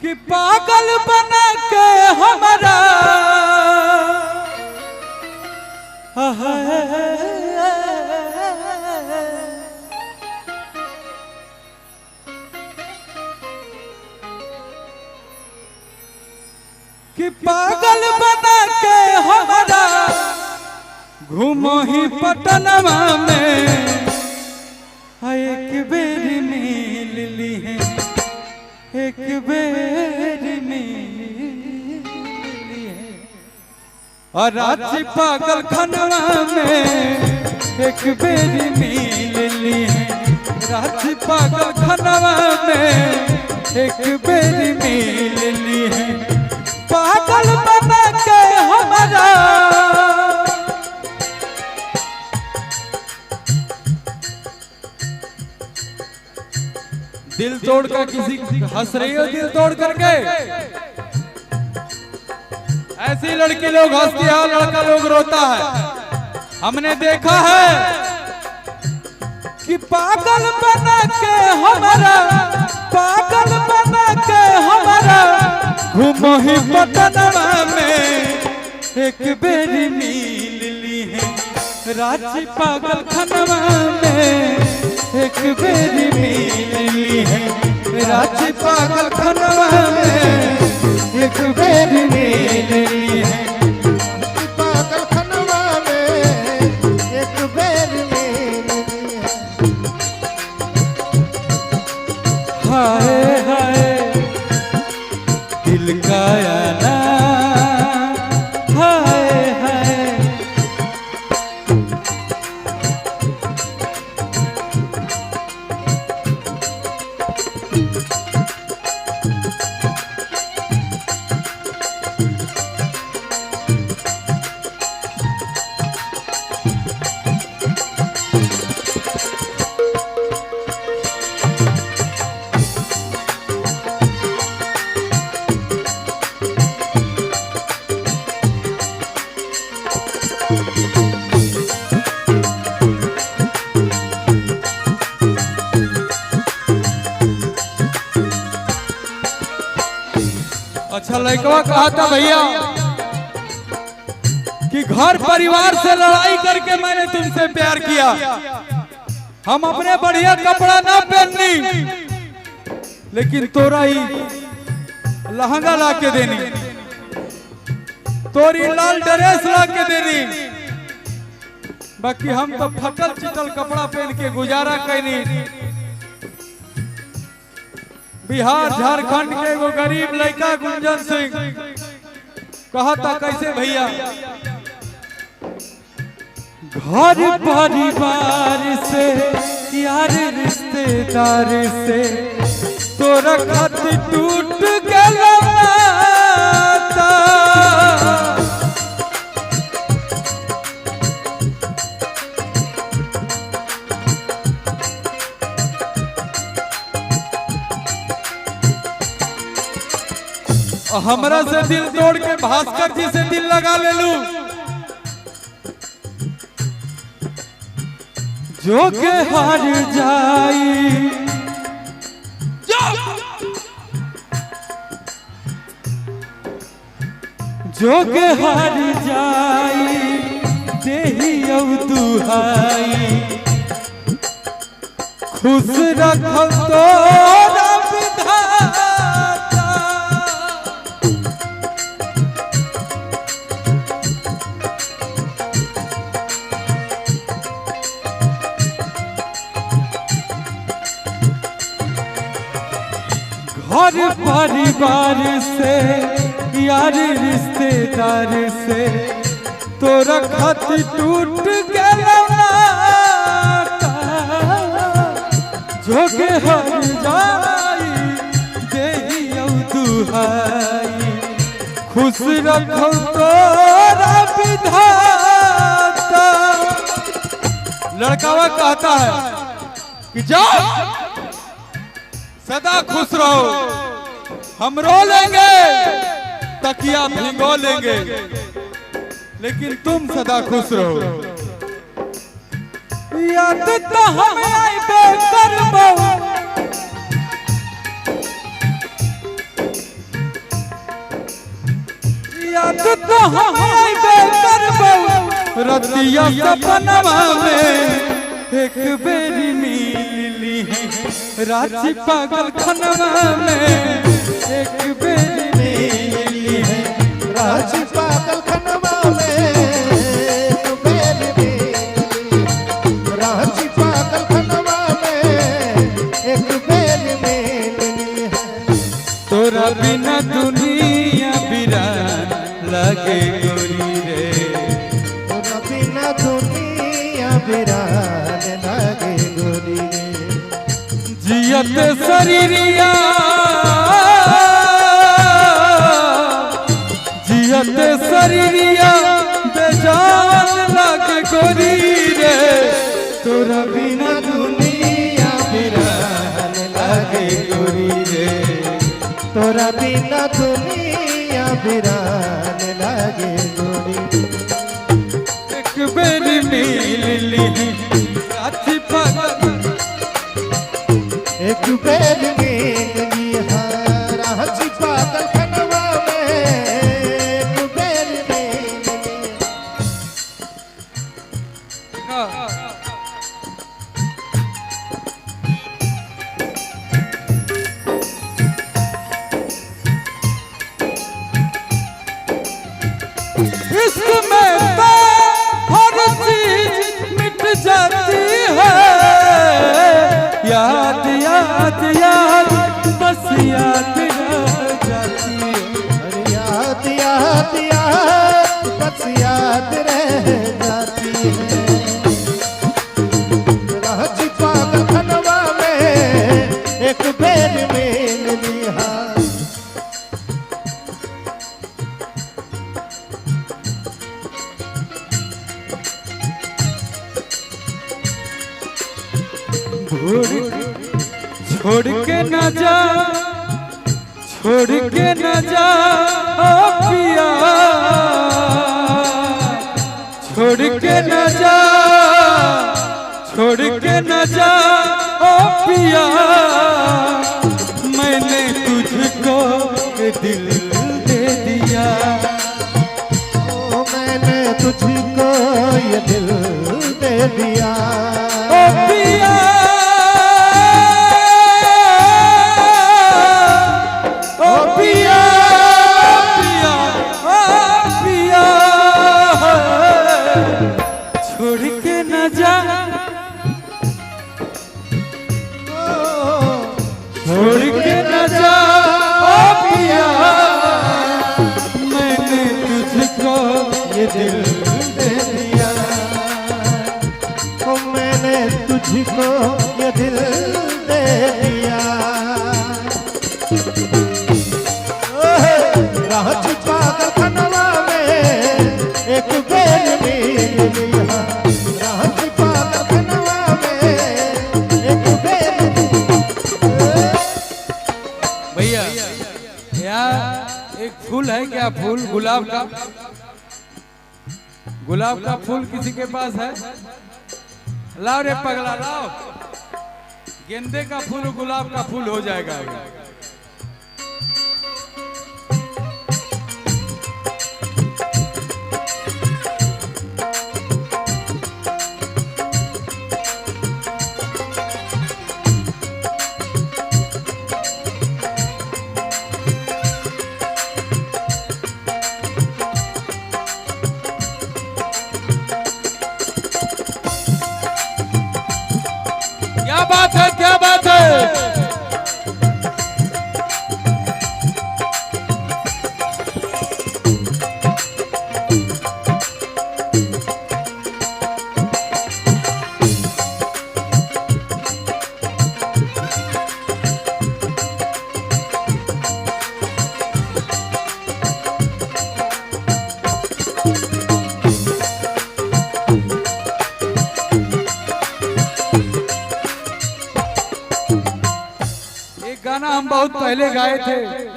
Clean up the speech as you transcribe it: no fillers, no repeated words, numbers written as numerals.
कि पागल बना के हमारा कि पागल बना के हमारा घूमो ही पटनवा में एक बेर मिल ली है, एक बेर मिल ली है। और रांची पागल खनवा में एक बेर मिल ली है, रांची पागल खनवा में एक बेर मिल ली है। पागल बना के हमारा दिल तोड़ कर किसी हंस रही हो, दिल तोड़ करके ऐसी लड़की लोग हंसती है, लड़का लोग रोता है। हमने देखा है कि पागल बना के हमारा, पागल बना के हमारा घूमो ही पटनवा में एक बेर मिल ली है, रांची पागल खनवा में एक बेर मिल ली है, रांची पागल खनवा में एक बेर मिल ली है, पागल खनवा में एक बेर मिल ली है। हाय हाय दिल का आना, हाय हाय अच्छा लड़का कहा था भैया कि घर परिवार से लड़ाई करके मैंने तुमसे प्यार किया। हम अपने बढ़िया कपड़ा ना पहननी, लेकिन तोरा ही लहंगा ला के देनी, तोरी लाल ड्रेस ला के देनी। बाकी हम तो फटल चिटल कपड़ा पहन के गुजारा कैनी। बिहार झारखंड के वो गरीब लड़का गुंजन सिंह कहा था कैसे भैया, घर परिवार से यार रिश्तेदार से तोरा खत टूट गया नाता। हमरा से दिल तोड़ के भास्कर जी से दिल लगा ले लू, जो के हार जाई जो के हार जाई देही दुहाई, खुश रखो तो घर परिवार से यार रिश्तेदार से तोरा खत टूट गया नाता। जो के हर जाई देही दुहाई, खुश रखो तोरा विधाता। लड़कावा कहता है कि जाओ सदा खुश रहो, हम रो लेंगे तकिया भिगो लेंगे, लेकिन तुम सदा खुश रहो। याद तो हमें आइबे करबो, कहाँ आइबे करबो रतिया सपनवा में एक बेरी मिली है रांची पागल खनवा में एक बेरी मिली है रांची पागल खनवा में एक बेरी मिली रांची पागल खनवा में एक बेरी मिली है तोरा बिना दुनिया बिरान लगे गोरी रे तोरा बिना दुनिया बिरान लगे गोरी रे जियत शरीरिया जियत शरीरिया बेजान लगे गोरी रे तोरा बिना दुनिया बिरान लगे गोरी रे तोरा बिना दुनिया बिरान लगे गोरी एक बेरी मिली रांची पागल एक बेर मिली रांची पागल खनवा में एक बेर मिली इश्क में तो हर चीज मिट जाती है याद याद याद बस याद रह जाती है अरे याद याद याद बस याद रह जाती है रांची पागल खनवा में एक बेर मिली छोड़ के न जा छोड़ के न जा ओ पिया छोड़ के न जा छोड़ के न जा ओ पिया मैंने तुझको दिल दे दिया ओ मैंने तुझको ये दिल दे दिया ओ पिया छोड़ के न जा छोड़ के न जा ओ पिया मैंने तुझको ये दिल दे दिया ओ मैंने तुझको ये दिल दे दिया रांची पागल खनवा में एक बेर मिली रांची पागल खनवा में एक बेर भैया यहाँ एक फूल है क्या फूल गुलाब का फूल किसी के पास है लाओ रे पगला लाओ गेंदे का फूल गुलाब का फूल हो जाएगा क्या बात है क्या बात है गाना हम बहुत पहले गाए थे